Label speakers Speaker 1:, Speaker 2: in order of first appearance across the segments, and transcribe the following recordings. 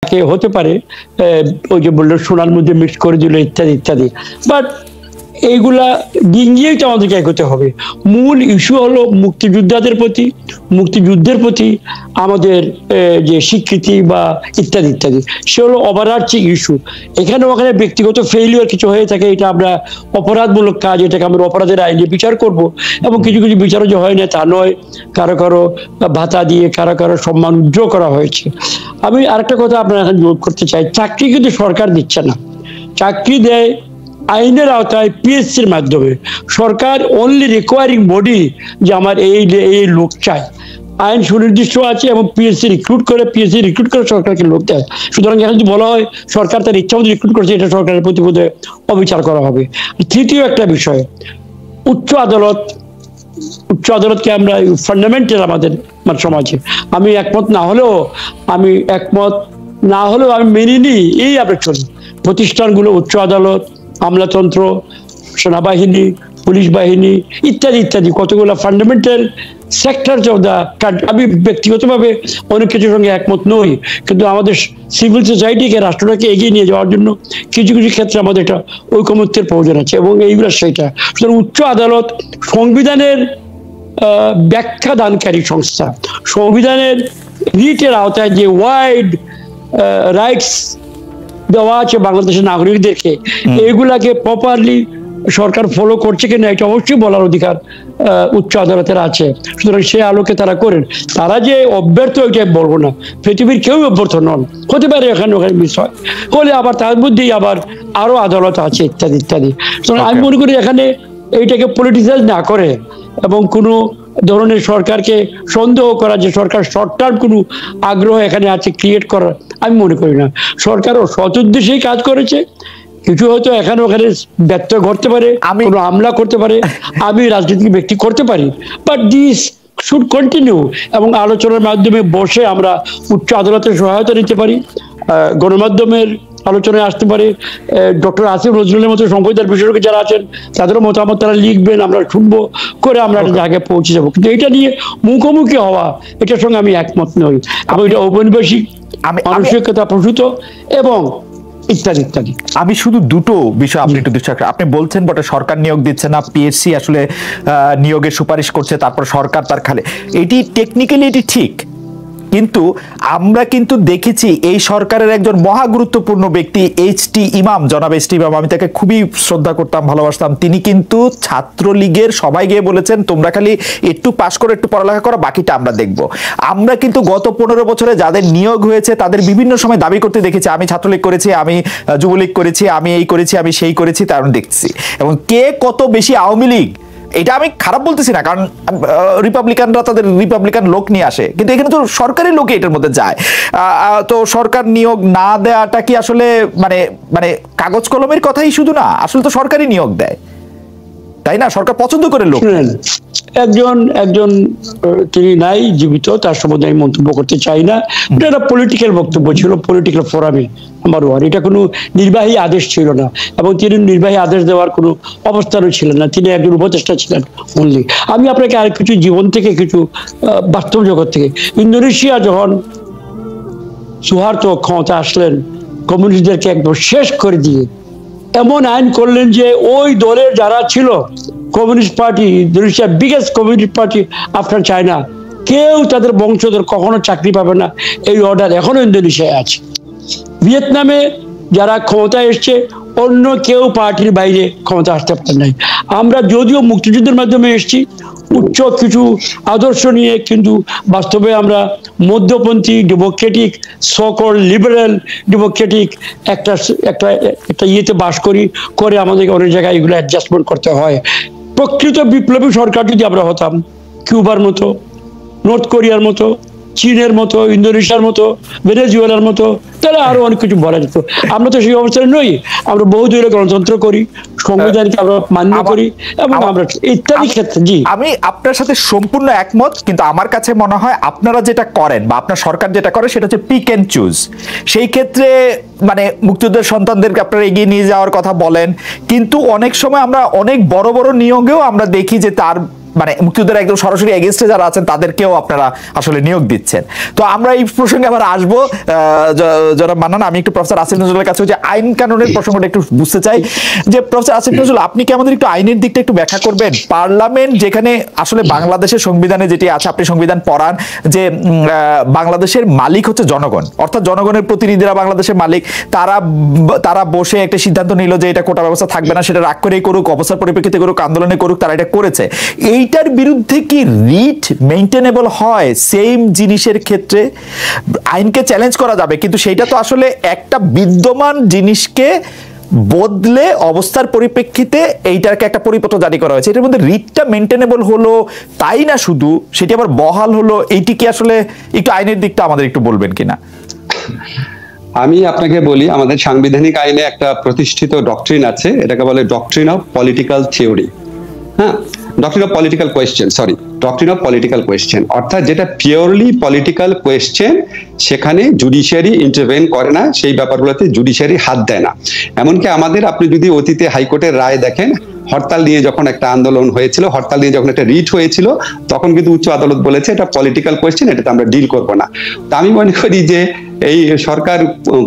Speaker 1: তাকে হতে পারে ওই যে বললো সোনার মধ্যে মিক্স করে দিল ইত্যাদি ইত্যাদি, বাট এইগুলা ডিঙ্গিয়েই তো আমাদেরকে এগোতে হবে। মূল ইস্যু হলো মুক্তিযোদ্ধাদের প্রতি, মুক্তিযুদ্ধের প্রতি আমাদের যে স্বীকৃতি বা ইত্যাদি ইত্যাদি, সে হলো ওভারআর্চিং ইস্যু। এখানে ওখানে ব্যক্তিগত ফেইলিওর কিছু হয়ে থাকে, এটা আমরা অপরাধমূলক কাজ, এটাকে আমরা অপরাধের আইনে বিচার করব, এবং কিছু কিছু বিচারও যে হয় না তা নয়, কারো কারো ভাতা দিয়ে কারো কারো সম্মান উজ্জ্বল করা হয়েছে। আমি আরেকটা কথা আপনার এখন যোগ করতে চাই, চাকরি কিন্তু সরকার দিচ্ছে না, চাকরি দেয় আইনের আওতায় পিএসসির মাধ্যমে। সরকার অনলি রিকোয়ারিং বডি যে আমার এই লোক চাই, আইন সুনির্দিষ্ট আছে এবং পিএসসি রিক্রুট করে সরকারকে লোক দেয়। সুতরাং এখন যদি বলা হয় সরকার তার ইচ্ছা মতো রিক্রুট করছে, এটা সরকারের প্রতি বোধহয় অবিচার করা হবে। তৃতীয় একটা বিষয়, উচ্চ আদালতকে আমরা ফান্ডামেন্টাল আমাদের সমাজে, আমি একমত না হলেও আমি মেনে নিই, এই আমরা চলি। প্রতিষ্ঠানগুলো, উচ্চ আদালত, আমলাতন্ত্র, সেনাবাহিনী, পুলিশ বাহিনী ইত্যাদি ইত্যাদি, কতগুলো fundamental sector of the country. আমি ব্যক্তিগতভাবে অনেক কিছুর সঙ্গে একমত নই, কিন্তু আমাদের সিভিল সোসাইটিকে, রাষ্ট্রটাকে এগিয়ে নিয়ে যাওয়ার জন্য কিছু কিছু ক্ষেত্রে আমাদের একটা ঐকমত্যের প্রয়োজন আছে, এবং এইগুলো সেইটা। সুতরাং উচ্চ আদালত সংবিধানের ব্যাখ্যা দানকারী সংস্থা, সংবিধানের রিটের আওতায় যে ওয়াইড রাইটস দেওয়া আছে বাংলাদেশের নাগরিকদেরকে, এগুলাকে প্রপারলি সরকার ফলো করছে কিনা এটা অবশ্যই বলার অধিকার উচ্চ আদালতের আছে। সুতরাং সে আলোকে তারা করেন। তারা যে অব্যর্থ ওইটাই বলবো না, পৃথিবীর কেউ অব্যর্থ নন, হতে পারে এখানে ওখানে বিষয় হলে আবার তার মধ্যেই আবার আরো আদালত আছে ইত্যাদি ইত্যাদি। সুতরাং আমি মনে করি এখানে এইটাকে পলিটিসাইজ না করে এবং কোনো ধরনের সরকারকে সন্দেহ করা যে সরকার শর্ট টার্ম কোনো আগ্রহ এখানে আছে ক্রিয়েট করার, আমি মনে করি না। সরকারও সৎ উদ্দেশ্যেই কাজ করেছে, কিছু হয়তো এখানে ওখানে ব্যত্যয় ঘটতে পারে, কোনো হামলা করতে পারে, আমি রাজনৈতিক ব্যক্তি করতে পারি, বাট দিস শুড কন্টিনিউ। এবং আলোচনার মাধ্যমে বসে আমরা উচ্চ আদালতের সহায়তা নিতে পারি, গণমাধ্যমের আলোচনায় আসতে পারে, ডক্টর আসিফ নজরুলের মতো সংবিধান বিশেষজ্ঞ যারা আছেন তাদেরও মতামত তারা লিখবেন, আমরা শুনবো, করে আমরা একটা জায়গায় পৌঁছে যাবো। কিন্তু এটা নিয়ে মুখোমুখি হওয়া, এটার সঙ্গে আমি একমত নই, এবং এটা ঔপনিবেশিক মানসিকতা প্রসূত এবং ইত্যাদি ইত্যাদি।
Speaker 2: আমি শুধু দুটো বিষয় আপনি একটু দৃষ্টি রাখেন। আপনি বলছেন বটে সরকার নিয়োগ দিচ্ছে না, পিএসসি আসলে নিয়োগের সুপারিশ করছে, তারপর সরকার তার খালে, এটি টেকনিক্যালি এটি ঠিক, কিন্তু আমরা কিন্তু দেখেছি এই সরকারের একজন মহা গুরুত্বপূর্ণ ব্যক্তি এইচ.টি. ইমাম, জনাব এইচ.টি. ইমাম, আমি তাকে খুবই শ্রদ্ধা করতাম, ভালোবাসতাম। তিনি কিন্তু ছাত্রলীগের সবাই গিয়ে বলেছেন তোমরা খালি একটু পাস করো, একটু পড়ালেখা করো, বাকিটা আমরা দেখব। আমরা কিন্তু গত 15 বছরে যাদের নিয়োগ হয়েছে তাদের বিভিন্ন সময় দাবি করতে দেখেছি, আমি ছাত্রলীগ করেছি, আমি যুবলীগ করেছি, আমি এই করেছি, আমি সেই করেছি, তার দেখছি। এবং কে কত বেশি আওয়ামী লীগ, এটা আমি খারাপ বলতেছি না, কারণ রিপাবলিকানরা তাদের রিপাবলিকান লোক নিয়ে আসে, কিন্তু এখানে তো সরকারি লোকে এটার মধ্যে যায়। তো সরকার নিয়োগ না দেওয়াটা কি আসলে মানে মানে কাগজ কলমের কথাই শুধু না, আসলে তো সরকারি নিয়োগ দেয়, তাই না? সরকার পছন্দ করে লোক।
Speaker 1: একজন তিনি নাই জীবিত, তার সম্বন্ধে আমি মন্তব্য করতে চাই না। এটা একটা পলিটিক্যাল বক্তব্য ছিল, পলিটিক্যাল ফোরামে, নাম্বার ওয়ান। এটা কোনো নির্বাহী আদেশ ছিল না, এবং তিনি নির্বাহী আদেশ দেওয়ার কোনো অবস্থানও ছিলেন না, তিনি একজন উপদেষ্টা ছিলেন অনলি। আমি আপনাকে আর কিছু জীবন থেকে, কিছু বাস্তব জগৎ থেকে, ইন্দোনেশিয়া যখন সুহার্তো ক্ষমতা আসলেন, কমিউনিস্টদেরকে একদম শেষ করে দিয়ে এমন আইন করলেন যে ওই দলের যারা ছিল, কমিউনিস্ট পার্টি, ইন্দোনেশিয়ার biggest communist party after China, কেউ তাদের বংশধর কখনো চাকরি পাবে না, এই অর্ডার এখনো ইন্দোনেশিয়ায় আছে। ভিয়েতনামে যারা ক্ষমতায় এসছে, অন্য কেউ পার্টির বাইরে ক্ষমতা আসতে পারে নাই। আমরা যদিও মুক্তিযুদ্ধের মাধ্যমে এসেছি উচ্চ কিছু আদর্শ নিয়ে, কিন্তু বাস্তবে আমরা মধ্যপন্থী ডেমোক্রেটিক, সকল লিবারেল ডেমোক্রেটিক একটা একটা একটা ইয়েতে বাস করে আমাদেরকে অনেক জায়গায় এগুলো অ্যাডজাস্টমেন্ট করতে হয়। প্রকৃত বিপ্লবী সরকার যদি আমরা হতাম, কিউবার মতো, নর্থ কোরিয়ার মতো, চীনের মতো, ইন্দোনেশিয়ার মতো, ভেনেজুয়েলার মতো, তাহলে আরো অনেক কিছু বলা যেত। আমরা তো সেই অবস্থায় নই, আমরা বহুদলীয় গণতন্ত্র করি, সংবিধানকে আমরা মান্য করি, এবং আমরা ইত্যাদি ক্ষেত্রে। জি,
Speaker 2: আমি আপনার সাথে সম্পূর্ণ একমত, কিন্তু আমার কাছে মনে হয় আপনারা যেটা করেন বা আপনার সরকার যেটা করে সেটা হচ্ছে পিক এন্ড চুজ। সেই ক্ষেত্রে মানে মুক্তিযুদ্ধের সন্তানদেরকে আপনারা এগিয়ে নিয়ে যাওয়ার কথা বলেন, কিন্তু অনেক সময় আমরা অনেক বড় বড় নিয়োগেও আমরা দেখি যে তার মানে মুক্তিযুদ্ধের একদম সরাসরি এগেইনস্টে যারা আছেন তাদেরকেও আপনারা আসলে নিয়োগ দিচ্ছেন। তো আমরা এই প্রসঙ্গে আবার আসবো যারা মানান, আমি একটু প্রফেসর আসিফ নজরুলের কাছে যে আইন কানুনের প্রসঙ্গটা একটু বুঝতে চাই যে প্রফেসর আসিফ নজরুল, আপনি কি আমাদের একটু আইনের দিকটা একটু ব্যাখ্যা করবেন? পার্লামেন্ট যেখানে আসলে বাংলাদেশের সংবিধানে যেটি আছে, আপনি সংবিধান পড়ান যে বাংলাদেশের মালিক হচ্ছে জনগণ, অর্থাৎ জনগণের প্রতিনিধিরা বাংলাদেশের মালিক। তারা বসে একটা সিদ্ধান্ত নিল যে এটা কোটা ব্যবস্থা থাকবে না, সেটা রাগ করেই করুক, অবস্থার পরিপ্রেক্ষিতে করুক, আন্দোলনে করুক, তারা এটা করেছে। এইটার বিরুদ্ধে কি রিট মেইনটেনেবল হয়? সেম জিনিসের ক্ষেত্রে আইনকে চ্যালেঞ্জ করা যাবে, কিন্তু সেইটা তো আসলে একটা বিদ্যমান জিনিসকে বদলে অবস্থার পরিপ্রেক্ষিতে এইটাকে একটা পরিপত্র জারি করা হয়েছে, এটার মধ্যে রিটটা মেইনটেনেবল হলো তাই না, শুধু সেটি আবার বহাল হলো, এইটি কি আসলে একটু আইনের দিকটা আমাদের একটু বলবেন কিনা?
Speaker 3: আমি আপনাকে বলি, আমাদের সাংবিধানিক আইনে একটা প্রতিষ্ঠিত ডক্ট্রিন আছে, এটাকে বলে ডক্ট্রিন অফ পলিটিক্যাল থিওরি। হ্যাঁ, doctrine of political question, doctrine of political question, অর্থাৎ যেটা পিওরলি পলিটিক্যাল কোয়েশ্চেন সেখানে জুডিশিয়ারি ইন্টারভেন করে না, সেই ব্যাপারগুলোতে জুডিশিয়ারি হাত দেয় না। এমনকি আপনি যদি অতীতে হাইকোর্টের রায় দেখেন, হরতাল নিয়ে যখন একটা আন্দোলন হয়েছিল, হরতাল নিয়ে যখন একটা রিট হয়েছিল, তখন কিন্তু উচ্চ আদালত বলেছে এটা পলিটিক্যাল কোয়েশ্চেন, এটাতে আমরা ডিল করবো না। তো আমি মনে করি যে এই সরকার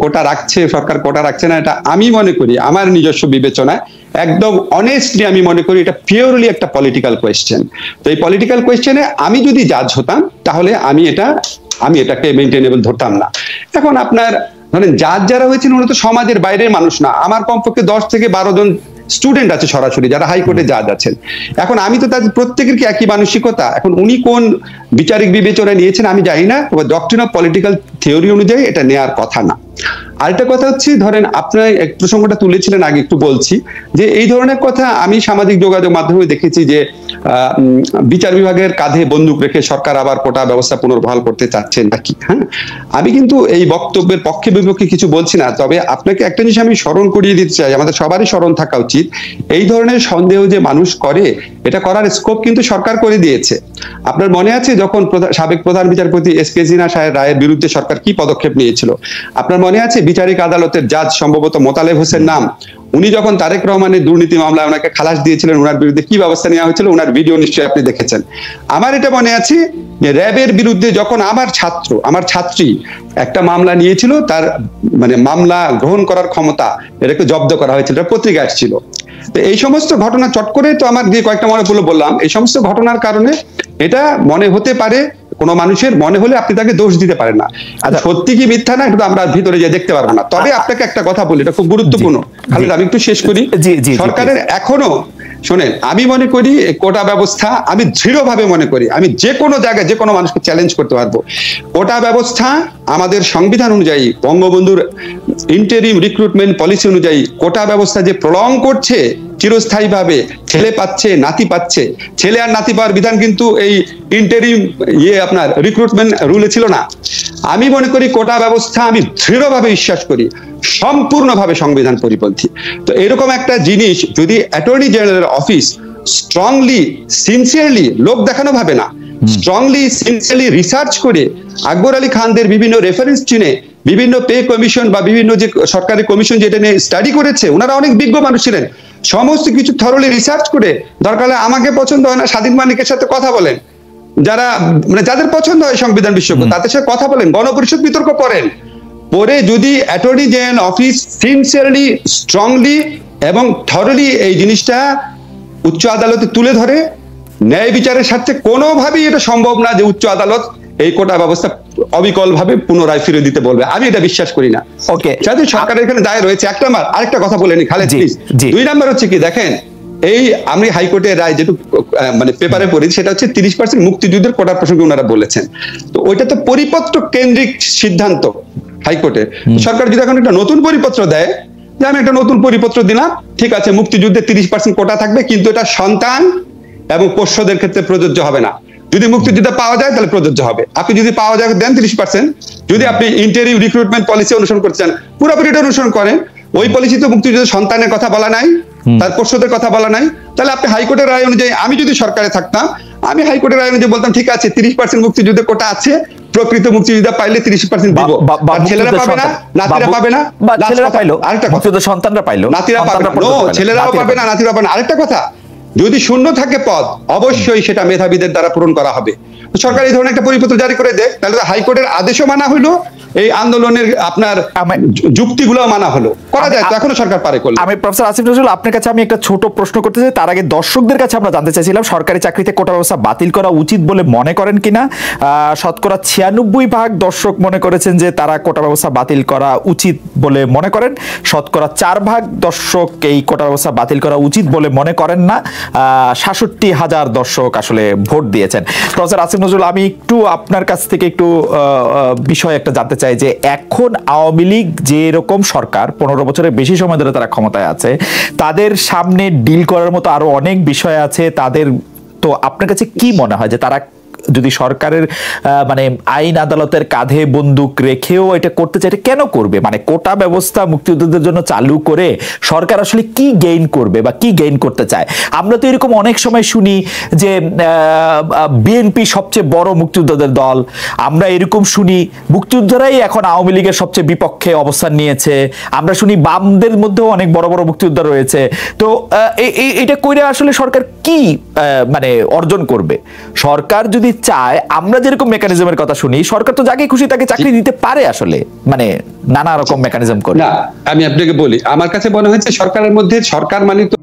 Speaker 3: কোটা রাখছে না, এটা আমি মনে করি আমার নিজস্ব বিবেচনায় একদম অনেস্টলি আমি মনে করি এটা পিওরলি একটা পলিটিক্যাল কোয়েশ্চেন। তো এই পলিটিক্যাল কোয়েশ্চেনে আমি যদি জাজ হতাম তাহলে আমি এটাকে মেইনটেনেবল ধরতাম না। এখন আপনার ধরেন জাজ যারা হয়েছেন ওরা তো সমাজের বাইরের মানুষ না, আমার কমপক্ষে 10 থেকে 12 জন স্টুডেন্ট আছে সরাসরি যারা হাইকোর্টে জাজ আছেন। এখন আমি তো তাদের প্রত্যেকের কি একই মানসিকতা? এখন উনি কোন বিচারিক বিবেচনা নিয়েছেন আমি জানি না, তবে ডক্ট্রিন অফ পলিটিক্যাল থিওরি অনুযায়ী এটা নেওয়ার কথা না। আরেকটা কথা হচ্ছে, ধরেন আপনার এক প্রসঙ্গটা তুলেছিলেন আগে, একটু বলছি যে এই ধরনের কথা আমি সামাজিক যোগাযোগ মাধ্যমে দেখেছি যে বিচার বিভাগের কাঁধে বন্দুক রেখে সরকার আবার কোটা ব্যবস্থা পুনর্বহাল করতে চাচ্ছেন নাকি। হ্যাঁ, আমি কিন্তু এই বক্তব্যের পক্ষে বিপক্ষে কিছু বলছি না, তবে আপনাকে একটা জিনিস আমি স্মরণ করিয়ে দিতে চাই, আমাদের সবারই স্মরণ থাকা উচিত, এই ধরনের সন্দেহ যে মানুষ করে এটা করার স্কোপ কিন্তু সরকার করে দিয়েছে। আপনার মনে আছে যখন সাবেক প্রধান বিচারপতি এস.কে. সিনহা সাহেব রায়ের বিরুদ্ধে সরকার কি পদক্ষেপ নিয়েছিল? আপনার মনে আছে বিচারিক আদালতের জাজ সম্ভবত মোতালেব হোসেন নাম, উনি যখন তারেক রহমানের দুর্নীতি মামলায় ওনাকে খালাস দিয়েছিলেন, ওনার বিরুদ্ধে কি ব্যবস্থা নেওয়া হয়েছিল ওনার ভিডিও নিশ্চয়ই আপনি দেখেছেন। আমার এটা মনে আছে যে র্যাবের বিরুদ্ধে যখন আমার ছাত্রী একটা মামলা নিয়েছিল, তার মানে মামলা গ্রহণ করার ক্ষমতা এটাকে জব্দ করা হয়েছিল, এটা পত্রিকা আসছিল। তো এই সমস্ত ঘটনা চট করে তো আমার যে কয়েকটা মনে পড়লো বললাম, এই সমস্ত ঘটনার কারণে এটা মনে হতে পারে, কোনো মানুষের মনে হলে আপনি তাকে দোষ দিতে পারেন না। সত্যি কি মিথ্যা না এটা আমরা ভিতরে যে দেখতে পারবো না। তবে আপনাকে একটা কথা বলি, এটা খুব গুরুত্বপূর্ণ, খালিদ আমি একটু শেষ করি। সরকারের এখনো শোনেন, আমি মনে করি কোটা ব্যবস্থা, আমি দৃঢ়ভাবে মনে করি আমি যে কোনো জায়গায় যে কোনো মানুষকে চ্যালেঞ্জ করতে পারবো। কোটা ব্যবস্থা আমাদের সংবিধান অনুযায়ী, বঙ্গবন্ধুর ইন্টারিম রিক্রুটমেন্ট পলিসি অনুযায়ী কোটা ব্যবস্থা যে প্রলং করছে চিরস্থায়ী ভাবে, ছেলে পাচ্ছে নাতি পাচ্ছে, ছেলে আর নাতি পাওয়ার বিধান কিন্তু এই ইন্টারিম আপনার রিক্রুটমেন্ট রুলে ছিল না। আমি মনে করি কোটা ব্যবস্থা, আমি দৃঢ়ভাবে বিশ্বাস করি সম্পূর্ণভাবে সংবিধান পরিপন্থী। তো এরকম একটা জিনিস যদি attorney general office strongly sincerely, লোক দেখানো ভাবে না, স্ট্রংলি সিনসিয়ারলি রিসার্চ করে আকবর আলী খানদের বিভিন্ন রেফারেন্স চিনে, বিভিন্ন পে কমিশন বা বিভিন্ন যে সরকারি কমিশন যেটা নিয়ে স্টাডি করেছে, ওনারা অনেক বিজ্ঞ মানুষ ছিলেন, সমস্ত কিছু থরলি রিসার্চ করে, দরকার হলে আমাকে পছন্দ হয় না স্বাধীন মালিকের সাথে কথা বলেন, যারা মানে যাদের পছন্দ হয় সংবিধান বিশেষজ্ঞ তাদের সাথে কথা বলেন, গণপরিষদ বিতর্ক করেন, পরে যদি attorney general office sincerely strongly এবং থরলি এই জিনিসটা উচ্চ আদালতে তুলে ধরে, ন্যায় বিচারের স্বার্থে কোনোভাবেই এটা সম্ভব না যে উচ্চ আদালত এই কোটা ব্যবস্থা অবিকল ভাবে পুনরায় ফিরে দিতে বলবে, আমি এটা বিশ্বাস করি না। ওকে, যাতে সরকারের এখানে দায় রয়েছে। এক নাম্বার, আরেকটা কথা বলেনি খালেদ প্লিজ। 2 নাম্বার হচ্ছে কি, দেখেন এই আমি হাইকোর্টের রায় যেটু মানে পেপারে পড়েছি, সেটা হচ্ছে 30% মুক্তিযুদ্ধের কোটা প্রসঙ্গে ওনারা বলেছেন। তো ওইটা তো পরিপত্র কেন্দ্রিক সিদ্ধান্ত হাইকোর্টে। সরকার যদি এখন একটা নতুন পরিপত্র দেয় যে আমি একটা নতুন পরিপত্র দিলাম, ঠিক আছে মুক্তিযুদ্ধে 30% কোটা থাকবে, কিন্তু এটা সন্তান এবং পোষ্যদের ক্ষেত্রে প্রযোজ্য হবে না। যদি মুক্তিযুদ্ধে পাওয়া যায় তাহলে প্রযোজ্য হবে। আপনি যদি পাওয়া যায় দেন 30%, যদি আপনি ইন্টারিম রিক্রুটমেন্ট পলিসি অনুসরণ করছেন পুরোপুরিটা অনুসরণ করেন, ওই পলিসিতে মুক্তিযুদ্ধের সন্তানের কথা বলা নাই, তার পোষ্যদের কথা বলা নাই, তাহলে আপনি হাইকোর্টের রায় অনুযায়ী, আমি যদি সরকারে থাকতাম আমি হাইকোর্টের রায় অনুযায়ী বলতাম ঠিক আছে 30% মুক্তিযুদ্ধে কোটা আছে, প্রকৃত মুক্তিযোদ্ধা পাইলে 30% দিব, ছেলেরা পাবে না, নাতিরা পাবে না, ছেলেরা পাইলো, আরেকটা কথা সন্তানরা পাইলো, নাতিরা পাবে না, ছেলেরাও পাবে না, নাতিরা পাবে না। আরেকটা কথা, যদি শূন্য থাকে পদ, অবশ্যই সেটা মেধাবীদের দ্বারা পূরণ করা হবে। সরকার এই ধরনের একটা পরিপত্র জারি করে দেয়, তাহলে হাইকোর্টের আদেশও মানা হলো, এই আন্দোলনের আপনার যুক্তিগুলো মানা হলো, করা যায় তো, এখনো সরকার পারে করলে।
Speaker 2: আমি প্রফেসর আসিফ নজরুল, আপনার কাছে আমি একটা ছোট প্রশ্ন করতে চাই। তার আগে দর্শকদের কাছে আমরা জানতে চাইছিলাম সরকারি চাকরিতে কোটা ব্যবস্থা বাতিল করা উচিত বলে মনে করেন কিনা। শতকরা 96% দর্শক মনে করেছেন যে তারা কোটা ব্যবস্থা বাতিল করা উচিত বলে মনে করেন। শতকরা 4% দর্শক এই কোটা ব্যবস্থা বাতিল করা উচিত বলে মনে করেন না। ৬৭,০০০ দর্শক আসলে ভোট দিয়েছেন। প্রফেসর আসিফ নজরুল, আমি একটু আপনার কাছ থেকে একটু বিষয় একটা জানতে চাই যে এখন আওয়ামী লীগ যে এরকম সরকার 15 বছরের বেশি সময় ধরে তারা ক্ষমতায় আছে, তাদের সামনে ডিল করার মতো আরো অনেক বিষয় আছে তাদের। তো আপনার কাছে কি মনে হয় যে তারা যদি সরকারের মানে আইন আদালতের কাঁধে বন্দুক রেখেও এটা করতে চায়, এটা কেন করবে? মানে কোটা ব্যবস্থা মুক্তিযোদ্ধাদের জন্য চালু করে সরকার আসলে কি গেইন করবে বা কি গেইন করতে চায়? আমরা তো এরকম অনেক সময় শুনি যে বিএনপি সবচেয়ে বড় মুক্তিযোদ্ধাদের দল, আমরা এরকম শুনি মুক্তিযোদ্ধারাই এখন আওয়ামী লীগের সবচেয়ে বিপক্ষে অবস্থান নিয়েছে, আমরা শুনি বামদের মধ্যেও অনেক বড় বড় মুক্তিযোদ্ধা রয়েছে। তো এটা কইরা আসলে সরকার কি মানে অর্জন করবে? সরকার যদি চায়, আমরা যেরকম মেকানিজমের কথা শুনি, সরকার তো যাকে খুশি তাকে চাকরি দিতে পারে আসলে, মানে নানা রকম মেকানিজম করে।
Speaker 3: না, আমি আপনাকে বলি, আমার কাছে মনে হচ্ছে সরকারের মধ্যে, সরকার মানে তো